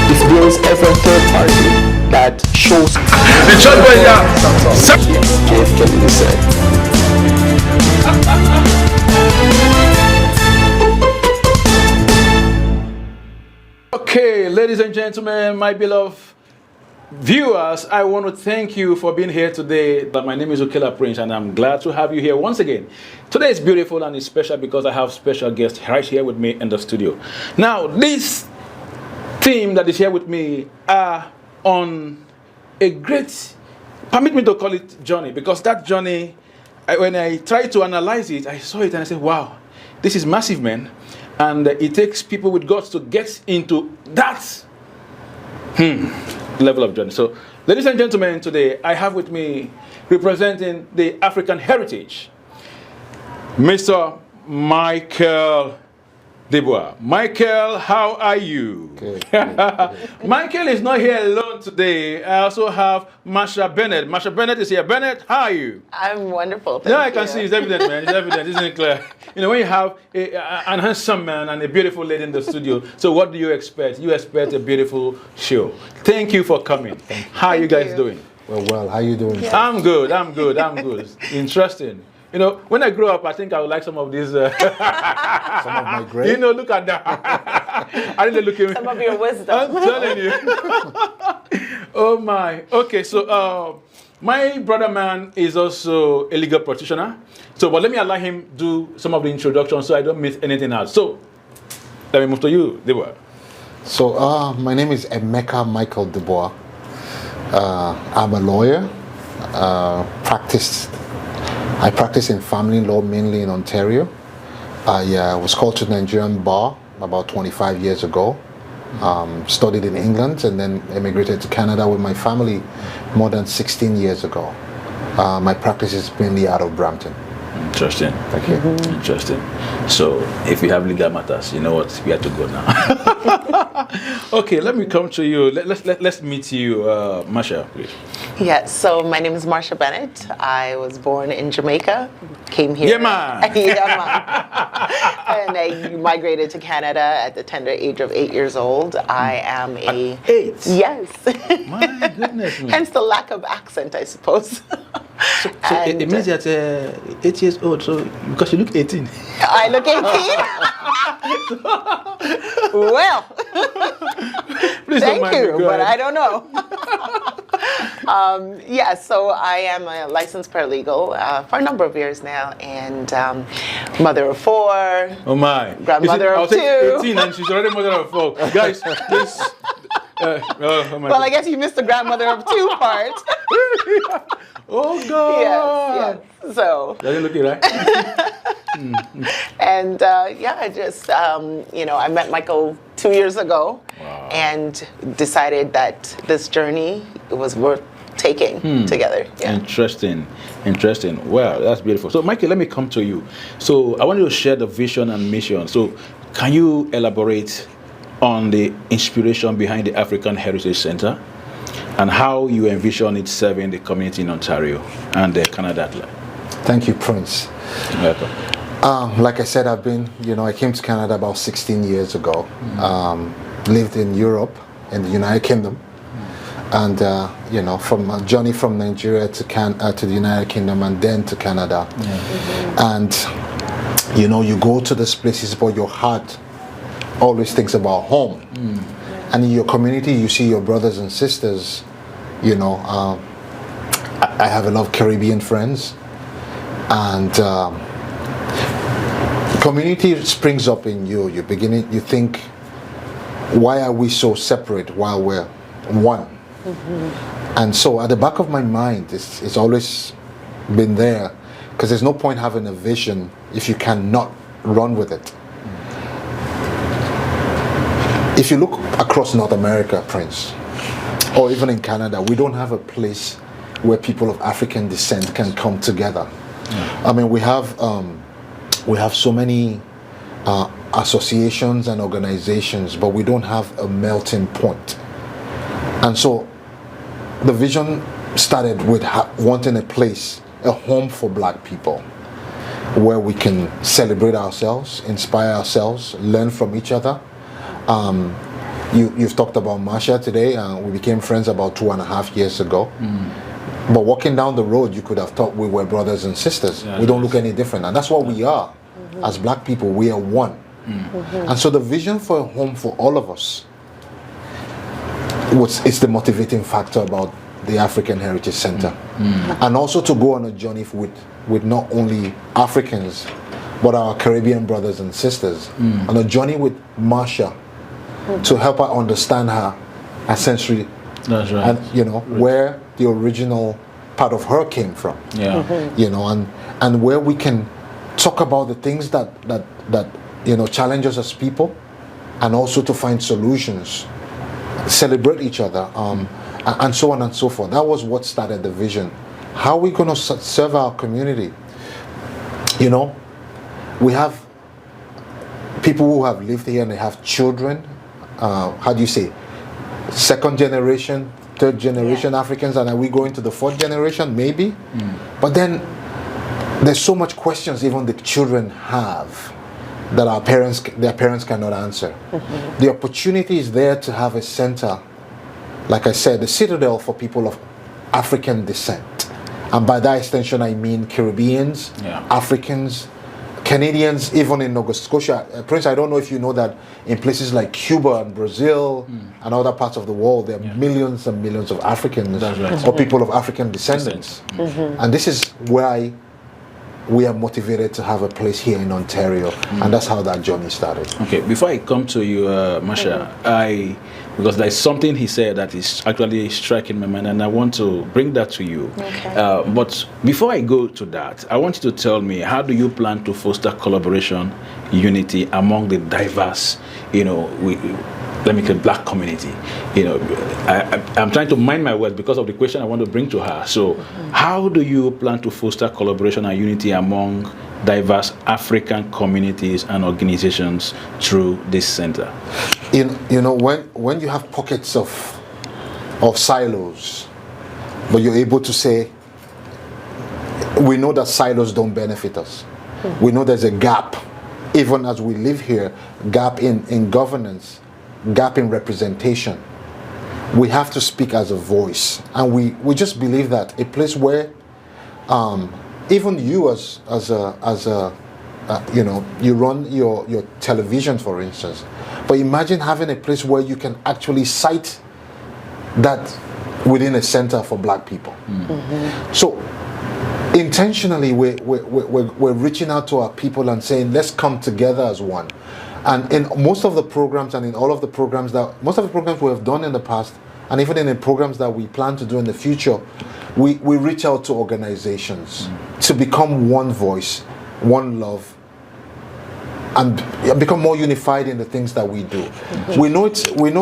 This bills as a third party that shows The church boy, yeah. JFK said. Okay, ladies and gentlemen, my beloved viewers, I want to thank you for being here today. But my name is Ukela Prince, and I'm glad to have you here once again. Today is beautiful and it's special because I have special guests right here with me in the studio. Now, this team that is here with me are on a great, permit me to call it journey, because that journey, when I tried to analyze it, I saw it and I said, wow, this is massive, man. And it takes people with guts to get into that level of journey. So, ladies and gentlemen, today I have with me, representing the African heritage, Mr. Michael Dubois. Michael, how are you? Good. Michael is not here alone today. I also have Marsha Bennett. Marsha Bennett is here. Bennett, how are you? I'm wonderful. Yeah, I can see. It's evident, man. It's evident, isn't it, Claire? You know, when you have an handsome man and a beautiful lady in the studio, so what do you expect? You expect a beautiful show. Thank you for coming. How are you guys doing? Well, how you doing? Yeah. I'm good. Interesting. You know, when I grow up, I think I would like some of these. Some of my great. You know, look at that. I didn't look at me. Some of your wisdom. I'm telling you. Oh my. Okay, so my brother man is also a legal practitioner. So, but let me allow him do some of the introduction so I don't miss anything else. So, let me move to you, Dubois. So, my name is Emeka Michael Dubois. I'm a lawyer. I practice in family law, mainly in Ontario. I was called to the Nigerian bar about 25 years ago. Studied in England and then immigrated to Canada with my family more than 16 years ago. My practice is mainly out of Brampton. Interesting. Thank you. Interesting. So, if you have legal matters, you know what? We have to go now. Okay, let me come to you. Let's meet you, Marsha, please. Yes, so my name is Marsha Bennett. I was born in Jamaica, came here. Yeah, man. Yeah, man. And I migrated to Canada at the tender age of 8 years old. I am a... At 8? Yes. My goodness. Man. Hence the lack of accent, I suppose. So it means that 8 years old, so because you look 18. I look 18? Well, Please don't thank mind me. you, Go but ahead. I don't know. Yeah, so I am a licensed paralegal for a number of years now, and mother of 4. Oh my. Grandmother of 2. 18 and she's already mother of 4. Guys, this. Oh my Well, I guess you missed the grandmother of 2 part. Oh God. Yes. So. Doesn't look it right. And yeah, I just I met Michael 2 years ago, and decided that this journey was worth taking together. Yeah. Interesting. Well, that's beautiful. So, Michael, let me come to you. So, I want you to share the vision and mission. So, can you elaborate on the inspiration behind the African Heritage Center and how you envision it serving the community in Ontario and Canada? Thank you, Prince. You're welcome. Like I said, I came to Canada about 16 years ago. Lived in Europe, in the United Kingdom. And, from a journey from Nigeria to the United Kingdom and then to Canada. And, you go to these places, but your heart always thinks about home. And in your community, you see your brothers and sisters. I have a lot of Caribbean friends. And community springs up in you. You think, why are we so separate while we're one? And so at the back of my mind, it's always been there, because there's no point having a vision if you cannot run with it. If you look across North America, Prince, or even in Canada, we don't have a place where people of African descent can come together. I mean, we have so many associations and organizations, but we don't have a melting point. And so the vision started with wanting a place, a home for black people, where we can celebrate ourselves, inspire ourselves, learn from each other. You've talked about Marsha today. We became friends about 2.5 years ago. But walking down the road, you could have thought we were brothers and sisters. We don't look any different. And that's what we are. As black people, we are one. And so the vision for a home for all of us is the motivating factor about the African Heritage Center. And also to go on a journey with not only Africans, but our Caribbean brothers and sisters. On a journey with Marsha to help her understand her sensory. That's right. And, you know, where the original part of her came from. You know, and where we can talk about the things that you know, challenge us as people, and also to find solutions, celebrate each other, and so on and so forth. That was what started the vision. How are we going to serve our community? You know, we have people who have lived here and they have children. How do you say? Second generation, third generation Africans, and are we going to the fourth generation? Maybe. But then there's so much questions even the children have that their parents cannot answer. The opportunity is there to have a center, like I said, the citadel for people of African descent. And by that extension, I mean Caribbeans, Africans, Canadians, even in Nova Scotia. Prince, I don't know if you know that in places like Cuba and Brazil and other parts of the world, there are millions and millions of Africans or people of African descendants. And this is why we are motivated to have a place here in Ontario, and that's how that journey started. Okay, before I come to you, Marsha, because there's something he said that is actually striking my mind, and I want to bring that to you. But before I go to that, I want you to tell me, how do you plan to foster collaboration, unity among the diverse, you know, let me call black community? You know, I'm trying to mind my words because of the question I want to bring to her. So, how do you plan to foster collaboration and unity among diverse African communities and organizations through this center? You know, when you have pockets of silos, but you're able to say, we know that silos don't benefit us. We know there's a gap, even as we live here, gap in governance, gap in representation. We have to speak as a voice, and we just believe that a place where even you as a you know, you run your television, for instance, but imagine having a place where you can actually cite that within a center for black people. So intentionally we're reaching out to our people and saying, let's come together as one. And in most of the programs and in all of the programs most of the programs we have done in the past, and even in the programs that we plan to do in the future, we reach out to organizations to become one voice, one love, and become more unified in the things that we do. We know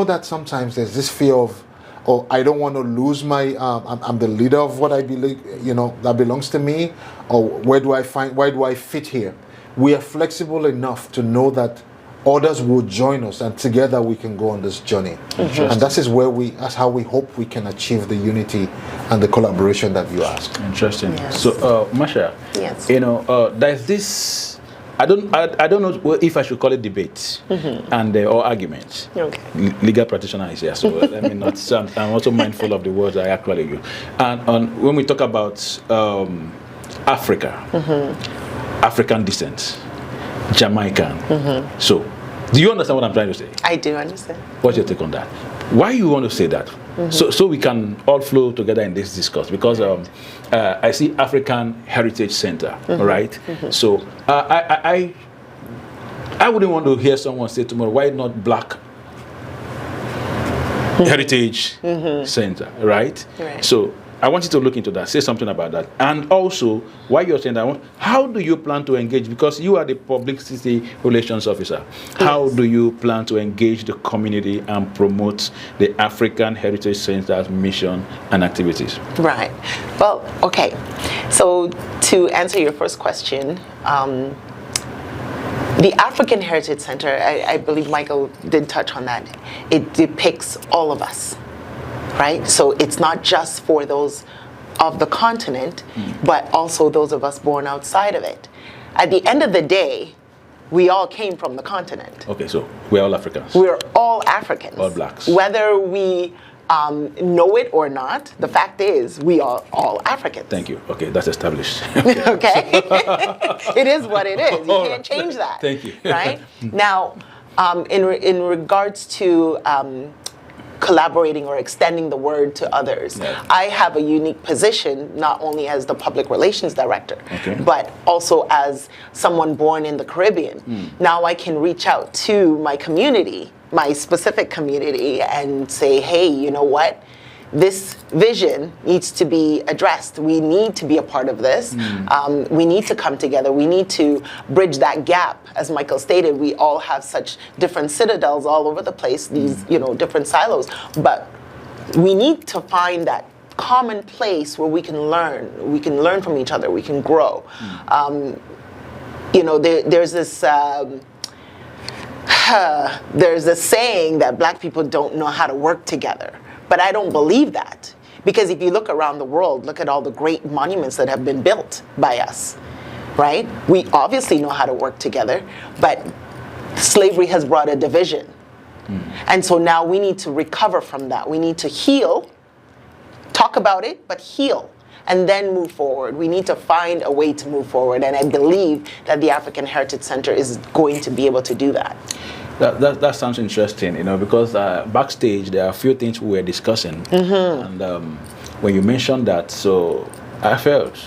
that sometimes there's this fear of, oh, I don't want to lose my, I'm the leader of what I believe, you know, that belongs to me, or why do I fit here? We are flexible enough to know that others will join us, and together we can go on this journey. And that's how we hope we can achieve the unity and the collaboration that you ask. Interesting. So, Marsha, you know, there's this, I don't know if I should call it debate and or argument. Legal practitioner is here, so let me not sound. I'm also mindful of the words I actually use. And when we talk about Africa, African descent, Jamaican. So, do you understand what I'm trying to say? I do understand. What's your take on that? Why you want to say that? So we can all flow together in this discourse, because I see African Heritage Center, right? So I wouldn't want to hear someone say tomorrow, why not Black Heritage Center, right? So I want you to look into that, say something about that. And also, while you're saying that, how do you plan to engage? Because you are the publicity relations officer. How do you plan to engage the community and promote the African Heritage Center's mission and activities? Right. Well, okay. So to answer your first question, the African Heritage Center, I believe Michael did touch on that. It depicts all of us. Right? So it's not just for those of the continent, but also those of us born outside of it. At the end of the day, we all came from the continent. Okay, so we're all Africans. We're all Africans. All blacks. Whether we know it or not, the fact is we are all Africans. Thank you. Okay, that's established. Okay? It is what it is. You All can't change that. Thank you. Right? Now, in regards to collaborating or extending the word to others, Yeah. I have a unique position not only as the public relations director, Okay. but also as someone born in the Caribbean. Now I can reach out to my community, my specific community, and say, hey, you know what? This vision needs to be addressed. We need to be a part of this. We need to come together. We need to bridge that gap. As Michael stated, we all have such different citadels all over the place, these different silos. But we need to find that common place where we can learn. We can learn from each other. We can grow. There's this... there's a saying that black people don't know how to work together. But I don't believe that. Because if you look around the world, look at all the great monuments that have been built by us, right? We obviously know how to work together, but slavery has brought a division. And so now we need to recover from that. We need to heal, talk about it, but heal, and then move forward. We need to find a way to move forward. And I believe that the African Heritage Center is going to be able to do that. That sounds interesting, because backstage there are a few things we were discussing, and when you mentioned that, so I felt,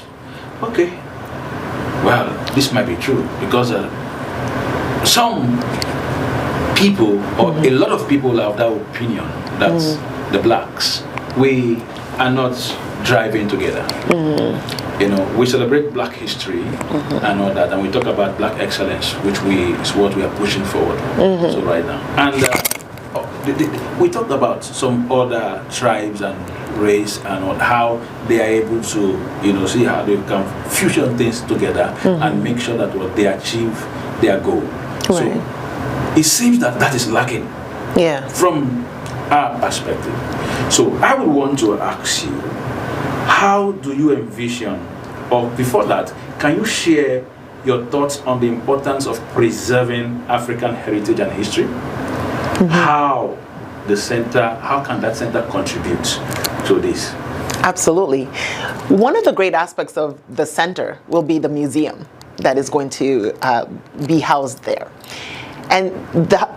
okay, well, this might be true, because some people, or a lot of people have that opinion that the blacks, we are not driving together. We celebrate black history and all that, and we talk about black excellence, which is what we are pushing forward. So right now, and we talked about some other tribes and race and how they are able to, see how they can fusion things together and make sure that what they achieve their goal. Right. So it seems that is lacking. Yeah. From our perspective. So I would want to ask you, how do you envision, or before that, can you share your thoughts on the importance of preserving African heritage and history? How can that center contribute to this? Absolutely. One of the great aspects of the center will be the museum that is going to be housed there. And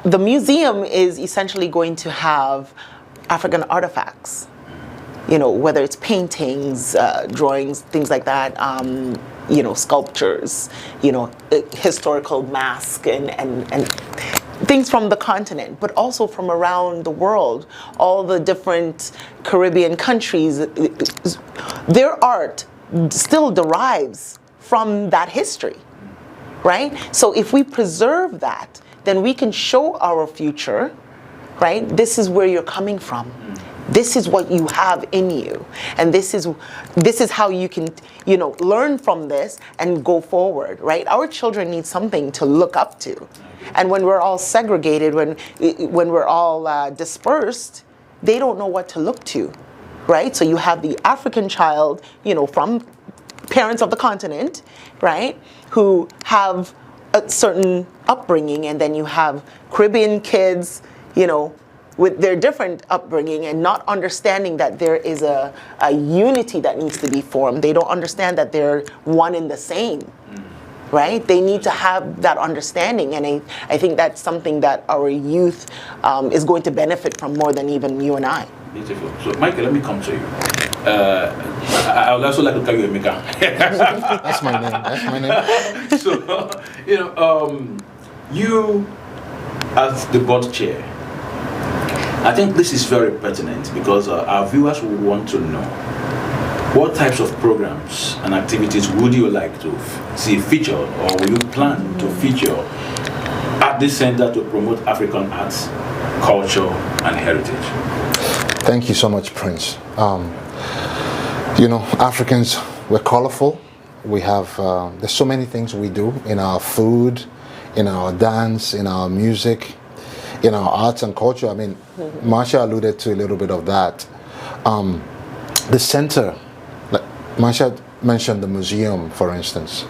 the museum is essentially going to have African artifacts, whether it's paintings, drawings, things like that, sculptures, historical masks and things from the continent, but also from around the world, all the different Caribbean countries. Their art still derives from that history, right? So if we preserve that, then we can show our future, right? This is where you're coming from. This is what you have in you, and this is how you can, learn from this and go forward, right? Our children need something to look up to, and when we're all segregated, when we're all dispersed, they don't know what to look to, right? So you have the African child, from parents of the continent, right, who have a certain upbringing, and then you have Caribbean kids, with their different upbringing and not understanding that there is a unity that needs to be formed. They don't understand that they're one and the same, right? They need to have that understanding, and I think that's something that our youth is going to benefit from more than even you and I. Beautiful. So, Michael, let me come to you. I would also like to call you Emeka. That's my name. So, you as the board chair, I think this is very pertinent because our viewers will want to know what types of programs and activities would you like to see featured, or will you plan to feature at this center to promote African arts, culture, and heritage? Thank you so much, Prince. Africans, we're colorful. We have, there's so many things we do in our food, in our dance, in our music, in our arts and culture. I mean, Marsha alluded to a little bit of that. The center, Masha mentioned the museum, for instance.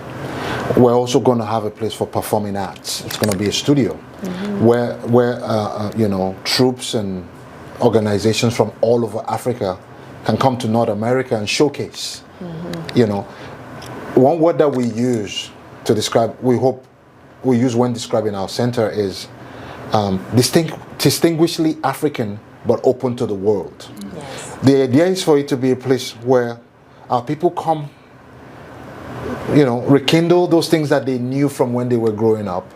We're also going to have a place for performing arts. It's going to be a studio where you know, troops and organizations from all over Africa can come to North America and showcase. You know, one word that we use to describe, we hope we use when describing our center is distinguishedly African but open to the world. Yes. The idea is for it to be a place where our people come, you know, rekindle those things that they knew from when they were growing up,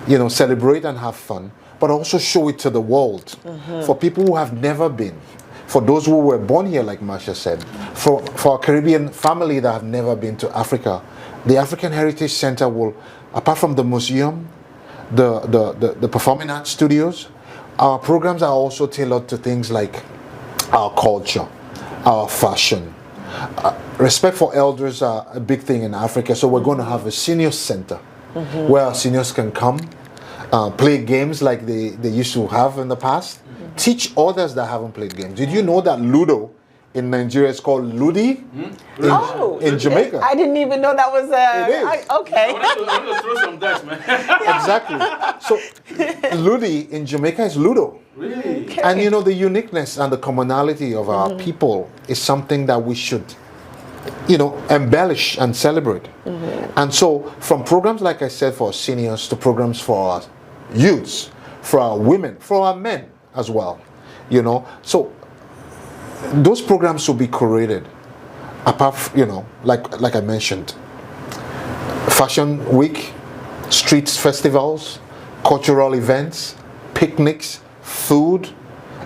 you know, celebrate and have fun, but also show it to the world for people who have never been, for those who were born here, like Masha said, for a Caribbean family that have never been to Africa. The African Heritage Center will, apart from the museum, the performing arts studios, our programs are also tailored to things like our culture, our fashion. Respect for elders are a big thing in Africa, so we're going to have a senior center where our seniors can come, play games like they used to have in the past, teach others that haven't played games. Did you know that Ludo in Nigeria is called Ludi? In Jamaica. I didn't even know that was It is. okay. I want to throw some dice, man. Exactly. So Ludi in Jamaica is Ludo. Really? Okay. And you know, the uniqueness and the commonality of our people is something that we should, you know, embellish and celebrate. And so from programs, like I said, for our seniors to programs for our youths, for our women, for our men as well, you know. So those programs will be curated apart, you know, like I mentioned, Fashion Week, streets festivals, cultural events, picnics, food,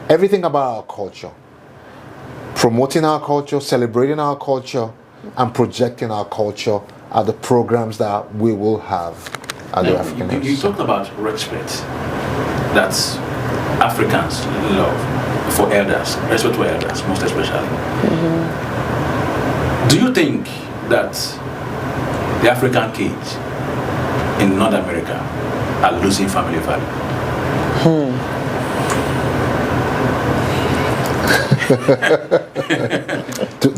everything about our culture. Promoting our culture, celebrating our culture, and projecting our culture are the programs that we will have at the African You Heritage. talked about respect. That's Africans love for elders, respect for elders, most especially. Do you think that the African kids in North America are losing family value?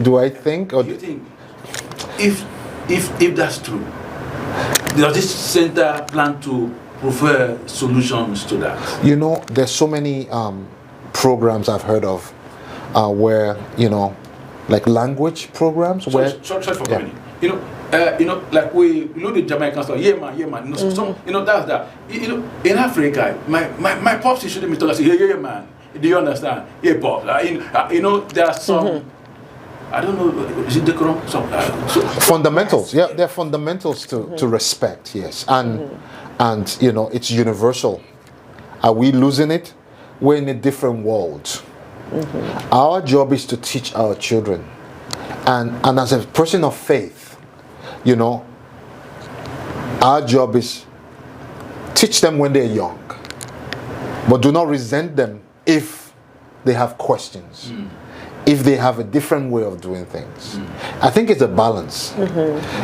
Do I think, or Do you think, if that's true, does this center plan to prefer solutions to that? you know, there's so many programs I've heard of where, you know, like language programs where Sorry for coming in. You know, like we know the Jamaicans like, yeah man. You know, so, you know, that's that. You know, in Africa, my pops used to me talk. I say, yeah man. Do you understand? Yeah, pops. You know, there are some. I don't know. Is it decorum? Some fundamentals. Yeah, they're fundamentals to respect. Yes, and you know, it's universal. Are we losing it? We're in a different world. Our job is to teach our children, and as a person of faith, you know, our job is teach them when they're young, but do not resent them if they have questions, if they have a different way of doing things. I think it's a balance.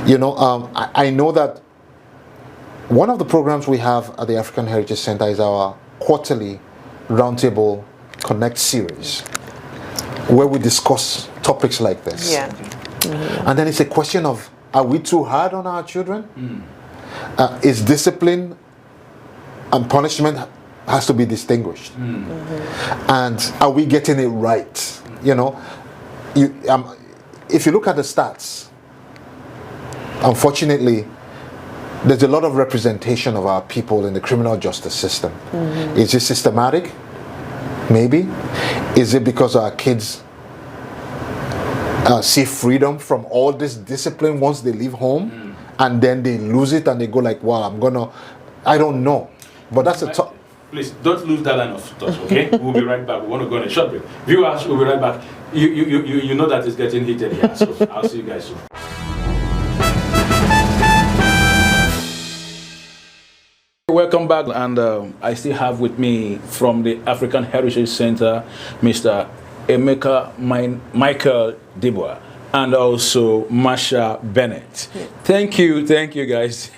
You know, I know that one of the programs we have at the African Heritage Center is our quarterly Roundtable Connect series, where we discuss topics like this. Yeah. And then it's a question of, are we too hard on our children? Is discipline and punishment has to be distinguished? And are we getting it right? You know, if you look at the stats, unfortunately, there's a lot of representation of our people in the criminal justice system. Is it systematic? Maybe. Is it because our kids see freedom from all this discipline once they leave home, and then they lose it and they go like, wow, I don't know. But that's a top. Please don't lose that line of thought, okay? We'll be right back. We want to go on a short break. Viewers, we'll be right back. You know that it's getting heated here, so I'll see you guys soon. Welcome back, and I still have with me from the African Heritage Center, Mr. Emeka Michael Dibwa, and also Masha Bennett. Thank you guys.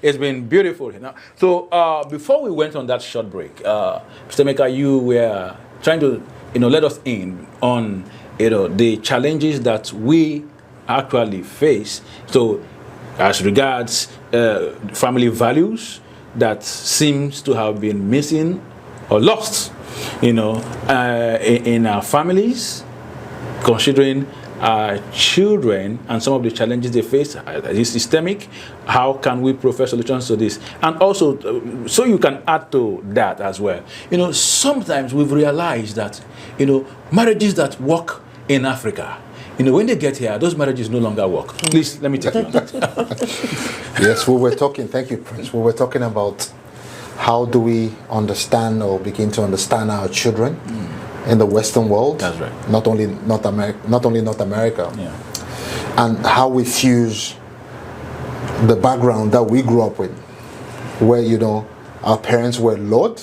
It's been beautiful. You know? So before we went on that short break, Mr. Emeka, you were trying to let us in on the challenges that we actually face. So, as regards family values, that seems to have been missing or lost, in our families, considering our children and some of the challenges they face. Is systemic? How can we provide solutions to this? And also, so you can add to that as well. Sometimes we've realized that, marriages that work in Africa, when they get here, those marriages no longer work. Please, let me take you on that. Yes, thank you, Prince. We were talking about how do we understand or begin to understand our children in the Western world. That's right. Not only North America. Yeah. And how we fuse the background that we grew up with, where, our parents were Lord,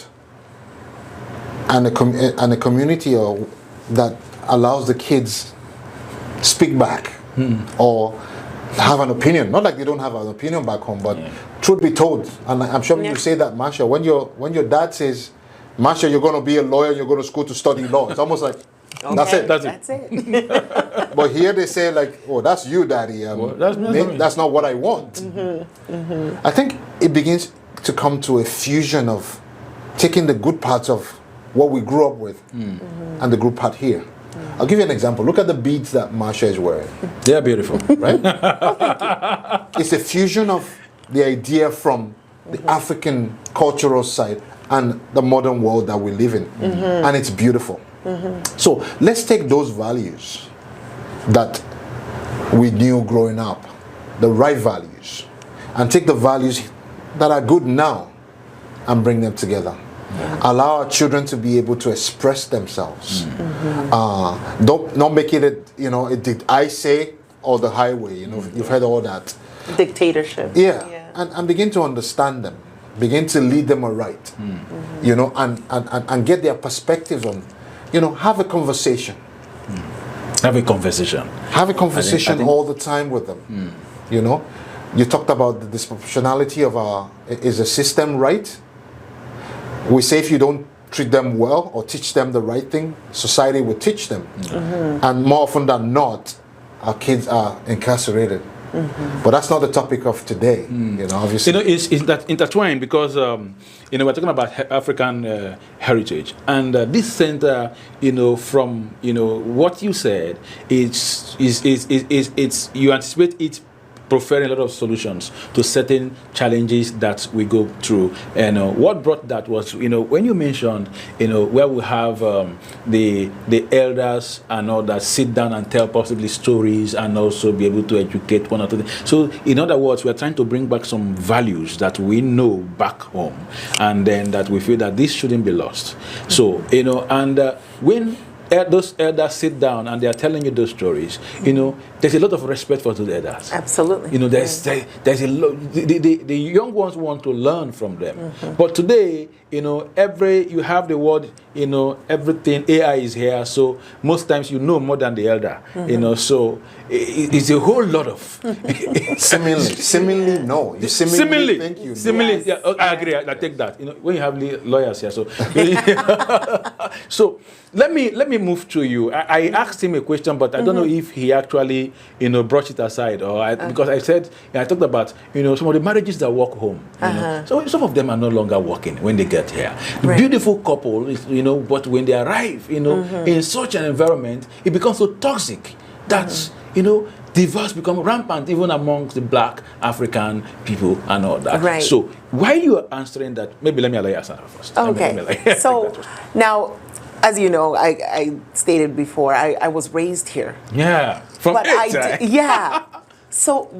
and a community that allows the kids speak back or have an opinion. Not like they don't have an opinion back home, but truth be told, and I'm sure you say that, Marsha, when your dad says, Marsha, you're going to be a lawyer, you're going to school to study law, it's almost like, okay, that's it. But here they say like, oh, that's you, daddy. That's not what I want. I think it begins to come to a fusion of taking the good parts of what we grew up with and the good part here. I'll give you an example. Look at the beads that Marsha is wearing. They are beautiful. Right? It's a fusion of the idea from the African cultural side and the modern world that we live in. And it's beautiful. So let's take those values that we knew growing up, the right values, and take the values that are good now and bring them together. Allow our children to be able to express themselves. Don't make it I say or the highway. You've heard all that. Dictatorship. Yeah. And begin to understand them. Begin to lead them aright. And get their perspectives on. Have a conversation. Have a conversation. Have a conversation I think all the time with them. You talked about the disproportionality of is the system right? We say if you don't treat them well or teach them the right thing, society will teach them. And more often than not, our kids are incarcerated. But that's not the topic of today. Obviously. It's that intertwined because we're talking about African heritage, and this center, from what you said, it's you anticipate it providing a lot of solutions to certain challenges that we go through. And what brought that was, when you mentioned, where we have the elders and all that sit down and tell possibly stories and also be able to educate one another. So, in other words, we're trying to bring back some values that we know back home, and then that we feel that this shouldn't be lost. So, and when those elders sit down and they are telling you those stories, there's a lot of respect for those elders. Absolutely. There's a lot. The young ones want to learn from them. But today, you have the word, everything, AI is here, so most times you know more than the elder, so it's a whole lot of Similarly, no. You similarly think you know. Similarly, yes. Yeah, I agree. I take that. When you have lawyers here, so so let me move to you. I asked him a question, but I don't know if he actually brushed it aside, because I said I talked about some of the marriages that work home. So some of them are no longer working when they get here. Right. Beautiful couple, but when they arrive, in such an environment, it becomes so toxic that divorce become rampant even amongst the Black African people and all that. Right. So while you are answering that, maybe let me allow you to answer that first. Okay. So now, as you know, I stated before, I was raised here. Yeah. From but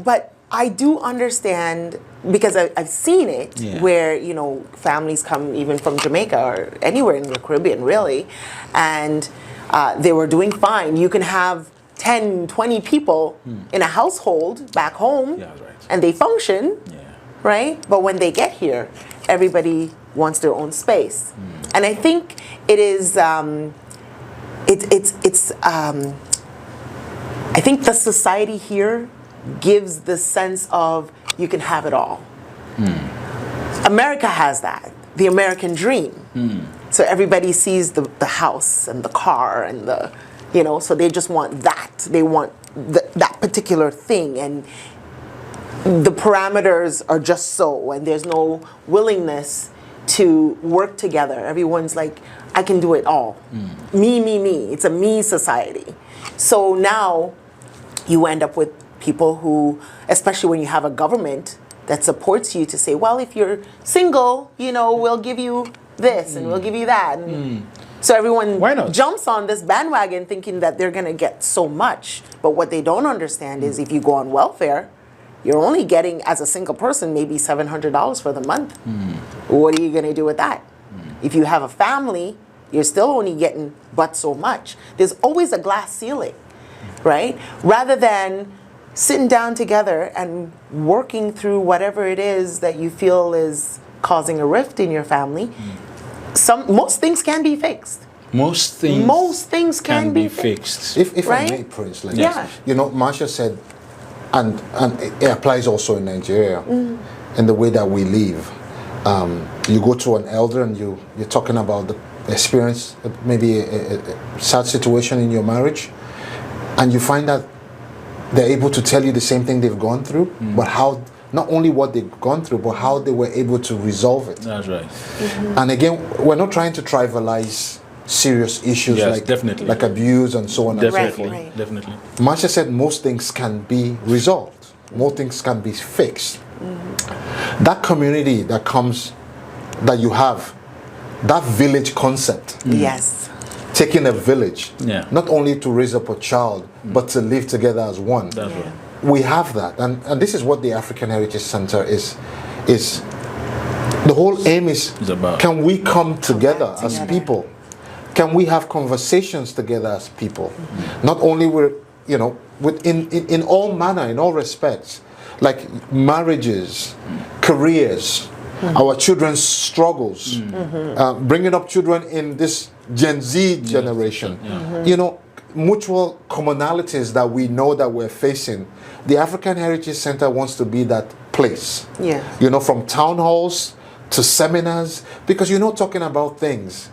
but I do understand, because I've seen it, where, families come even from Jamaica or anywhere in the Caribbean, really, and they were doing fine. You can have 10, 20 people in a household back home, and they function, right? But when they get here, everybody wants their own space. And I think it is, I think the society here gives the sense of you can have it all. America has that, the American dream. So everybody sees the house and the car and so they just want that. They want that particular thing, and the parameters are just so, and there's no willingness to work together. Everyone's like, I can do it all. Me, me, me. It's a me society. So now you end up with people who, especially when you have a government that supports you, to say, well, if you're single, we'll give you this and we'll give you that. And so everyone Why not? jumps on this bandwagon thinking that they're going to get so much. But what they don't understand is if you go on welfare, you're only getting, as a single person, maybe $700 for the month. What are you going to do with that? If you have a family, you're still only getting but so much. There's always a glass ceiling, right? Rather than sitting down together and working through whatever it is that you feel is causing a rift in your family, most things can be fixed. Most things can be fixed. If Right? I may, Prince, like, Yeah. Marsha said, and it applies also in Nigeria, in the way that we live. You go to an elder and you're talking about the experience, maybe a sad situation in your marriage, and you find that they're able to tell you the same thing they've gone through, but how, not only what they've gone through, but how they were able to resolve it. That's right. And again, we're not trying to trivialize serious issues Yes, definitely. like abuse and so on and so Definitely. forth. Right. Definitely. Marsha said most things can be resolved. Most things can be fixed. That community that comes, that you have, that village concept, Yes. taking a village, Yeah. not only to raise up a child, but to live together as one. That's right. We have that. And this is what the African Heritage Center is. The whole aim is, It's about. can we come together back as together. people? Can we have conversations together as people? Not only in all manner, in all respects, like marriages, careers, our children's struggles, bringing up children in this Gen Z generation, mutual commonalities that we know that we're facing. The African Heritage Center wants to be that place. Yeah. From town halls to seminars, because talking about things.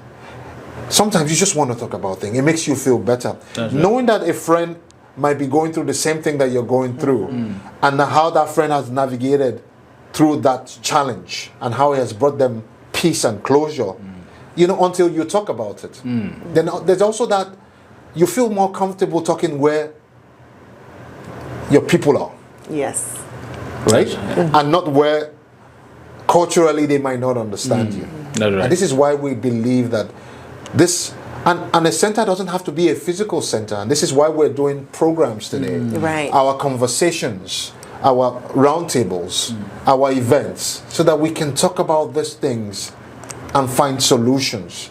Sometimes you just want to talk about things. It makes you feel better. That's right. Knowing that a friend might be going through the same thing that you're going through, and how that friend has navigated through that challenge, and how it has brought them peace and closure, until you talk about it. Then there's also that you feel more comfortable talking where your people are, Yes. right? And not where culturally they might not understand you. That's right. And this is why we believe that this, and a center doesn't have to be a physical center. And this is why we're doing programs today. Right. Our conversations, our roundtables, our events, so that we can talk about these things and find solutions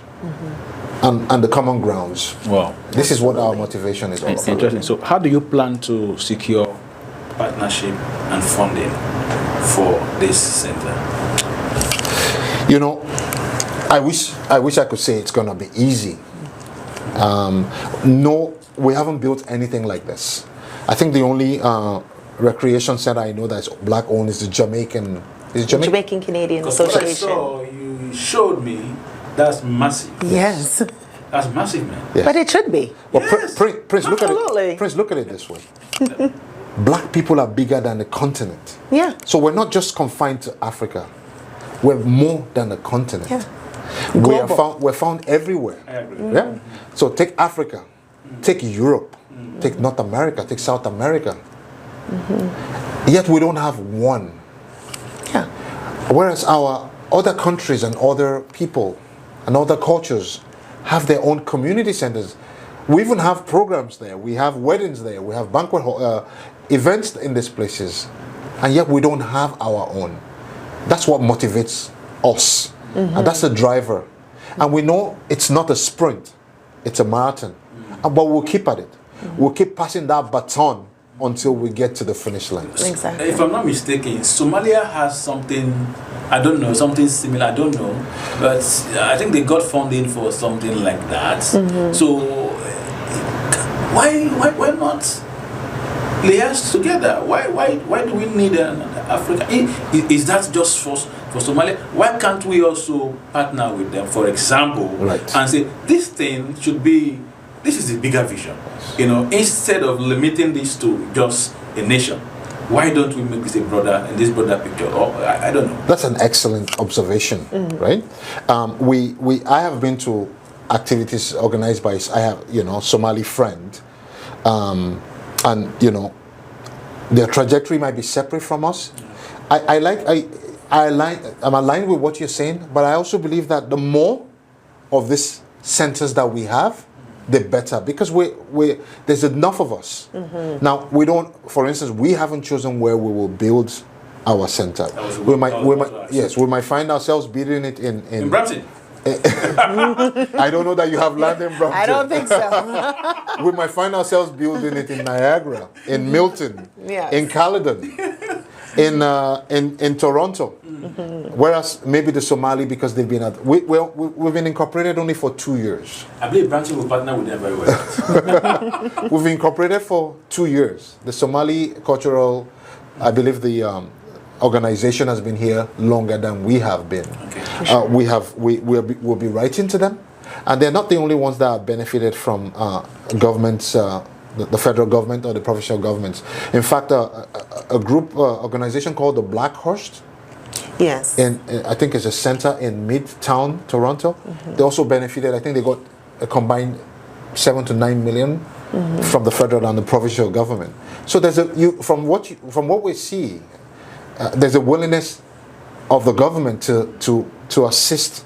and the common grounds. Wow. This is what our motivation is all about. Interesting. So, how do you plan to secure partnership and funding for this center? I wish I could say it's gonna be easy. No, we haven't built anything like this. I think the only recreation center I know that's black owned is the Jamaican. Is it Jamaican? Jamaican Canadian Because what I Association. saw, you showed me, that's massive. Yes. That's massive, man. Yeah. But it should be. Well, Yes. Prince, look at Absolutely. it. Prince, look at it this way. Black people are bigger than the continent. Yeah. So we're not just confined to Africa. We're more than a continent. Yeah. We're found everywhere. I agree. Yeah. So take Africa, take Europe, take North America, take South America. Yet we don't have one. Yeah. Whereas our other countries and other people and other cultures have their own community centers. We even have programs there. We have weddings there. We have banquet events in these places. And yet we don't have our own. That's what motivates us. And that's the driver. And we know it's not a sprint. It's a marathon. But we'll keep at it. We'll keep passing that baton until we get to the finish line. Exactly. If I'm not mistaken, Somalia has something, I don't know, something similar, I don't know. But I think they got funding for something like that. So why not liaise together? Why do we need an Africa? Is that just for Somalia? Why can't we also partner with them, for example, Right. and say this this is the bigger vision. You know, instead of limiting this to just a nation, why don't we make this a broader picture? Or I don't know. That's an excellent observation, right? I have been to activities organized by, I have, Somali friend, and their trajectory might be separate from us. I'm aligned with what you're saying, but I also believe that the more of these centers that we have, the better, because there's enough of us. Now, we don't, for instance, we haven't chosen where we will build our center. We might find ourselves building it in Brampton. I don't know that you have land in Brampton. I don't think so. We might find ourselves building it in Niagara, in Milton, Yes. in Caledon, in Toronto. Whereas maybe the Somali, because they've been we've been incorporated only for 2 years. I believe Brampton will partner with them very well. We've incorporated for 2 years. The Somali cultural, I believe the organization has been here longer than we have been. Okay. We'll be writing to them, and they're not the only ones that have benefited from governments, the federal government or the provincial governments. In fact, a group organization called the Blackhurst, Yes. I think it's a center in Midtown Toronto. They also benefited. I think they got a combined 7 to 9 million from the federal and the provincial government. So there's from what we see, there's a willingness of the government to assist,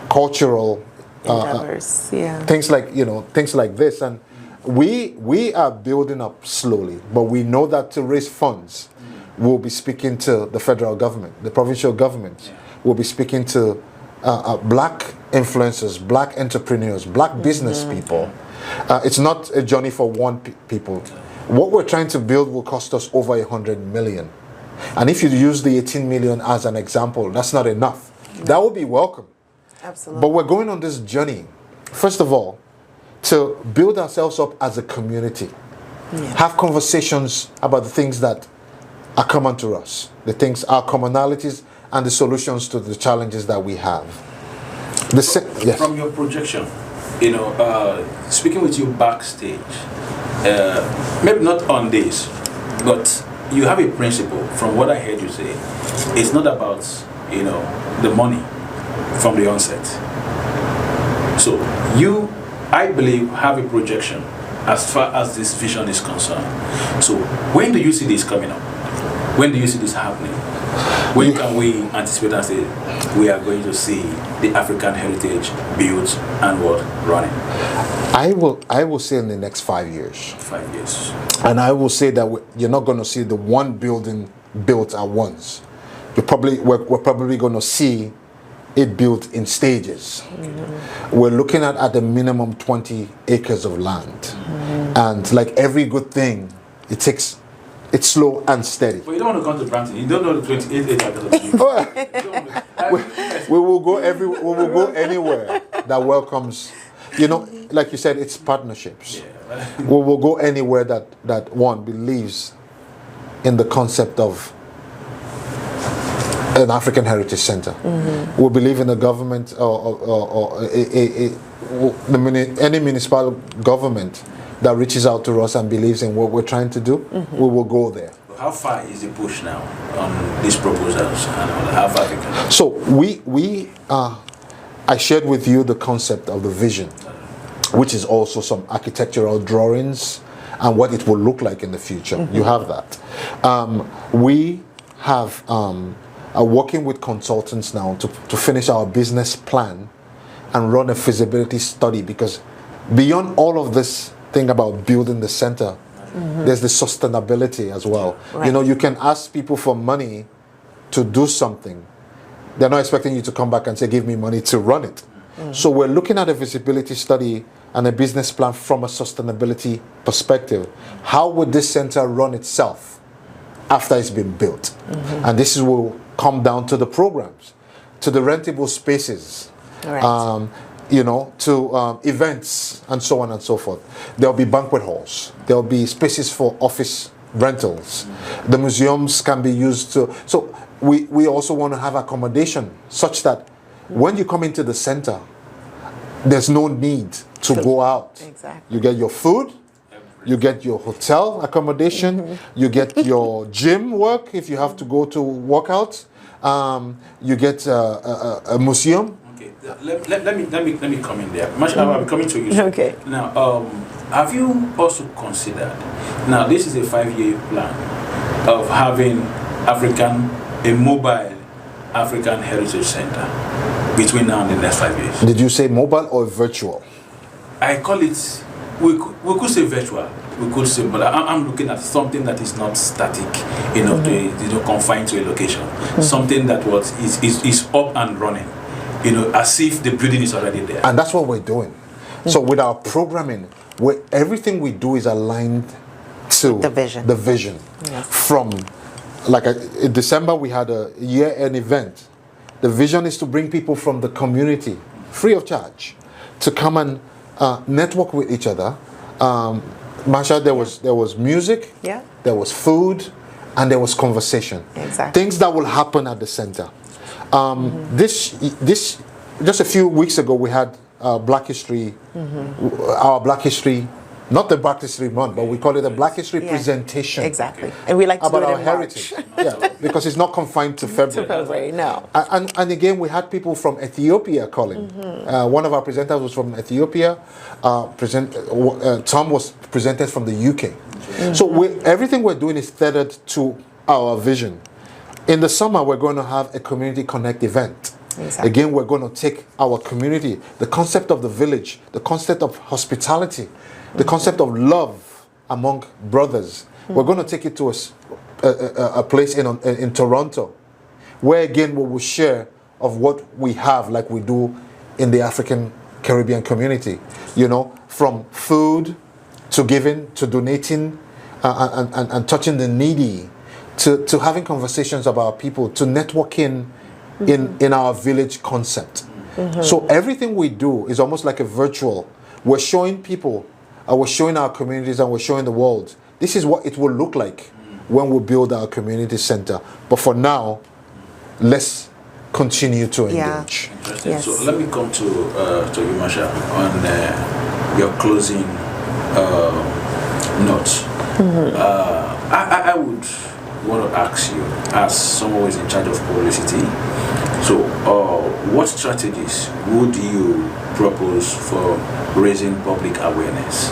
cultural Endeavors, things like this, and we are building up slowly, but we know that to raise funds, we'll be speaking to the federal government, the provincial government. We'll be speaking to black influencers, black entrepreneurs, black business people. It's not a journey for one people. What we're trying to build will cost us over 100 million. And if you use the 18 million as an example, that's not enough. That would be welcome. Absolutely. But we're going on this journey, first of all, to build ourselves up as a community. Have conversations about the things that are common to us, our commonalities, and the solutions to the challenges that we have. Yes. From your projection, speaking with you backstage, maybe not on this, but you have a principle. From what I heard you say, it's not about the money from the onset. So you, I believe, have a projection as far as this vision is concerned. So when do you see this coming up? When do you see this happening? When can we anticipate and say we are going to see the African heritage built and running? I will say in the next 5 years. 5 years. And I will say that you're not going to see the one building built at once. We're probably going to see it built in stages. We're looking at the minimum 20 acres of land. And like every good thing, it's slow and steady. But you don't want to come to Brampton. You don't know the 28 acres of land. We will go anywhere that welcomes, like you said, it's partnerships. We will go anywhere that one believes in the concept of an African Heritage Center. We believe in the government or any municipal government that reaches out to us and believes in what we're trying to do. We will go there. How far is the push now on these proposals and how far we can? So I shared with you the concept of the vision, which is also some architectural drawings and what it will look like in the future. You have that. We have working with consultants now to finish our business plan and run a feasibility study, because beyond all of this thing about building the center, there's the sustainability as well. Right. You can ask people for money to do something. They're not expecting you to come back and say, give me money to run it. So we're looking at a feasibility study and a business plan from a sustainability perspective. How would this center run itself after it's been built? And this will come down to the programs, to the rentable spaces, right. To events and so on and so forth. There'll be banquet halls. There'll be spaces for office rentals. The museums can be used to. So we also want to have accommodation such that when you come into the center, there's no need to go out. Exactly. You get your food, you get your hotel accommodation, you get your gym work if you have to go to workouts, you get a museum. Okay, let me come in there. I'm coming to you. Sir. Okay. Now, have you also considered? Now, this is a 5-year plan of having a mobile African Heritage Center between now and the next 5 years. Did you say mobile or virtual? I call it. We could say virtual. We could say, but I'm looking at something that is not static enough to confined to a location. Something that is up and running. As if the building is already there. And that's what we're doing. So with our programming, everything we do is aligned to The vision. The vision. Yes. From, in December we had a year-end event. The vision is to bring people from the community, free of charge, to come and network with each other. Marsha, there was music, Yeah. there was food, and there was conversation. Exactly. Things that will happen at the center. This just a few weeks ago we had Black History, our Black History, not the Black History Month, but we call it a Black History presentation. Exactly. And we like to About do it our in heritage. March. Yeah, because it's not confined to February. February, no. And again, we had people from Ethiopia calling. One of our presenters was from Ethiopia. Tom was presented from the UK. So everything we're doing is tethered to our vision. In the summer, we're going to have a Community Connect event. Exactly. Again, we're going to take our community, the concept of the village, the concept of hospitality, the concept of love among brothers. We're going to take it to a place in Toronto, where again we will share of what we have, like we do in the African Caribbean community. From food to giving to donating and touching the needy, to having conversations about people, to networking in our village concept. So everything we do is almost like a virtual. We're showing people, we're showing our communities, and we're showing the world. This is what it will look like when we build our community center. But for now, let's continue to engage. Interesting. Yes. So let me come to you, Marsha, on your closing notes. I would want to ask you, as someone who is in charge of publicity, so what strategies would you propose for raising public awareness?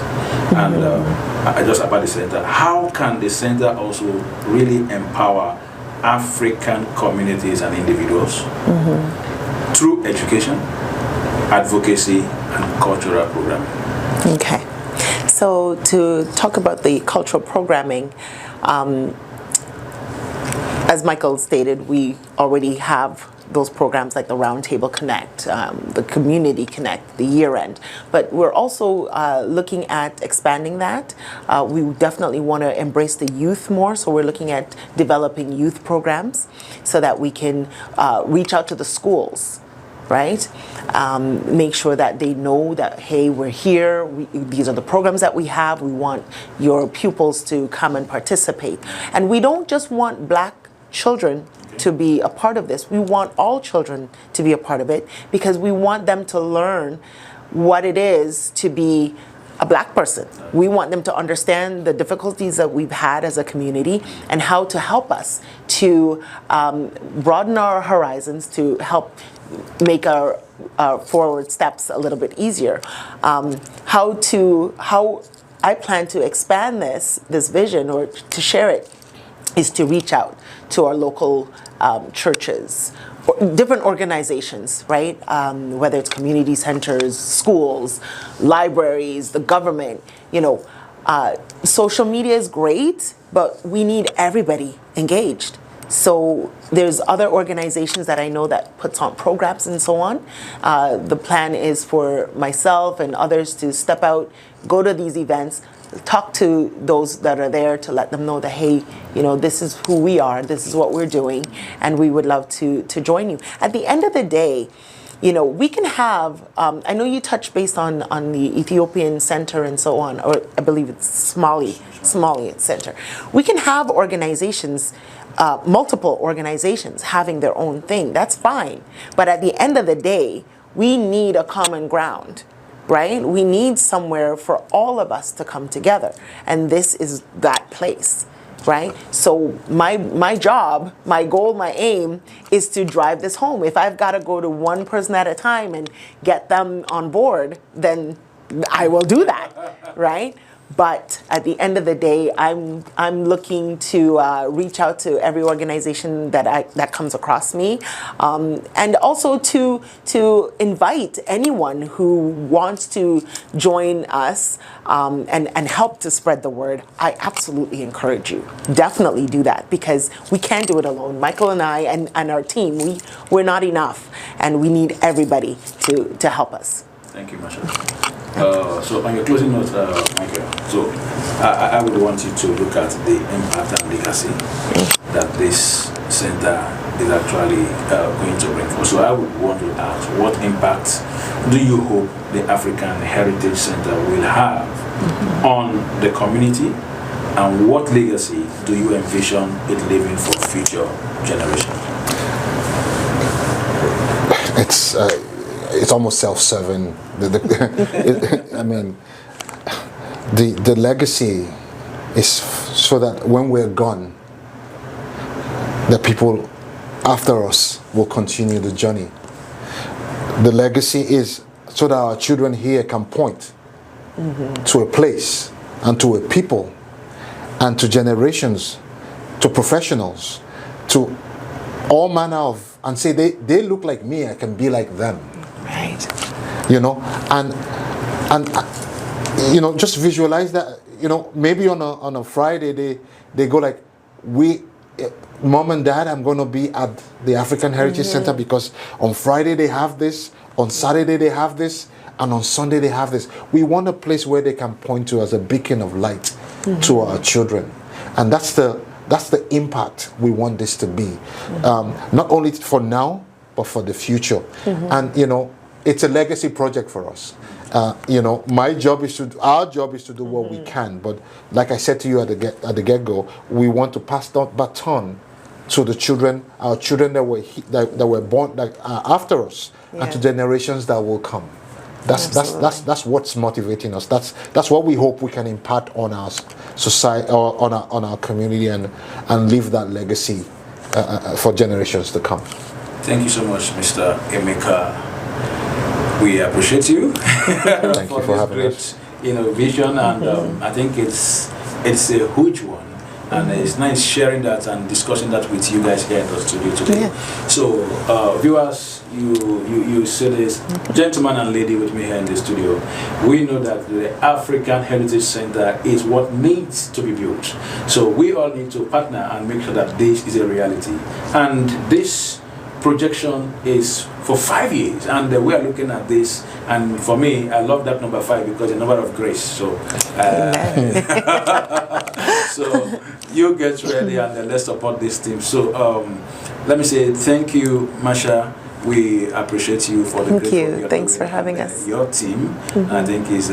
And just about the center, how can the center also really empower African communities and individuals through education, advocacy, and cultural programming? Okay. So to talk about the cultural programming, as Michael stated, we already have those programs like the Roundtable Connect, the Community Connect, the Year End. But we're also looking at expanding that. We definitely want to embrace the youth more, so we're looking at developing youth programs so that we can reach out to the schools, right? Make sure that they know that, hey, we're here, these are the programs that we have, we want your pupils to come and participate. And we don't just want Black children to be a part of this. We want all children to be a part of it because we want them to learn what it is to be a Black person. We want them to understand the difficulties that we've had as a community and how to help us to broaden our horizons, to help make our forward steps a little bit easier. How I plan to expand this vision, or to share it, is to reach out to our local churches, different organizations, right? Whether it's community centers, schools, libraries, the government. Social media is great, but we need everybody engaged. So there's other organizations that I know that puts on programs and so on. The plan is for myself and others to step out, go to these events, talk to those that are there to let them know that, hey, this is who we are, this is what we're doing, and we would love to join you. At the end of the day, we can have, I know you touched base on the Ethiopian Center and so on, or I believe it's Somali Center. We can have organizations, multiple organizations having their own thing. That's fine. But at the end of the day, we need a common ground, right? We need somewhere for all of us to come together. And this is that place, right? So my job, my goal, my aim is to drive this home. If I've got to go to one person at a time and get them on board, then I will do that, right? But at the end of the day, I'm looking to reach out to every organization that comes across me, and also to invite anyone who wants to join us and help to spread the word. I absolutely encourage you. Definitely do that, because we can't do it alone. Michael and I and our team, we're not enough, and we need everybody to help us. Thank you, Masha. So on your closing note, Michael, so I would want you to look at the impact and legacy that this center is actually going to bring forth. So I would want to ask, what impact do you hope the African Heritage Center will have on the community, and what legacy do you envision it leaving for future generations? It's almost self-serving. I mean, the legacy is so that when we're gone, the people after us will continue the journey. The legacy is so that our children here can point to a place and to a people and to generations, to professionals, to all manner of, and say they look like me, I can be like them. Right. You know, and you know, just visualize that. You know, maybe on a Friday they go like, Mom and Dad, I'm going to be at the African Heritage Center because on Friday they have this, on Saturday they have this, and on Sunday they have this. We want a place where they can point to as a beacon of light to our children, and that's the impact we want this to be, not only for now but for the future. And you know, it's a legacy project for us. You know, our job is to do what we can. But like I said to you at the get-go, we want to pass that baton to the children, our children that were born after us, and to generations that will come. That's what's motivating us. That's what we hope we can impart on our society, or on our community, and leave that legacy for generations to come. Thank you so much, Mr. Emeka. We appreciate you. Thank you for having us. Vision, and I think it's a huge one, and it's nice sharing that and discussing that with you guys here in the studio today. So, viewers, you see this gentleman and lady with me here in the studio. We know that the African Heritage Center is what needs to be built. So we all need to partner and make sure that this is a reality. And this projection is for 5 years, and we are looking at this, and for me, I love that number 5 because the number of grace. So so you get ready, and let's support this team. So let me say thank you, Masha. We appreciate you for the great work you're Thanks for having us. Your team, I think is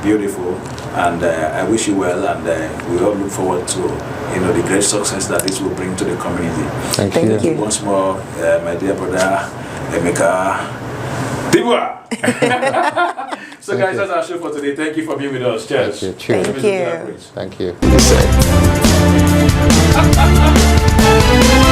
beautiful, and I wish you well, and we all look forward to the great success that this will bring to the community. Thank you. Once more, my dear brother Emeka. Dibwa. So guys, that's our show for today. Thank you for being with us. Cheers. Thank you. Cheers. Thank you. Thank you.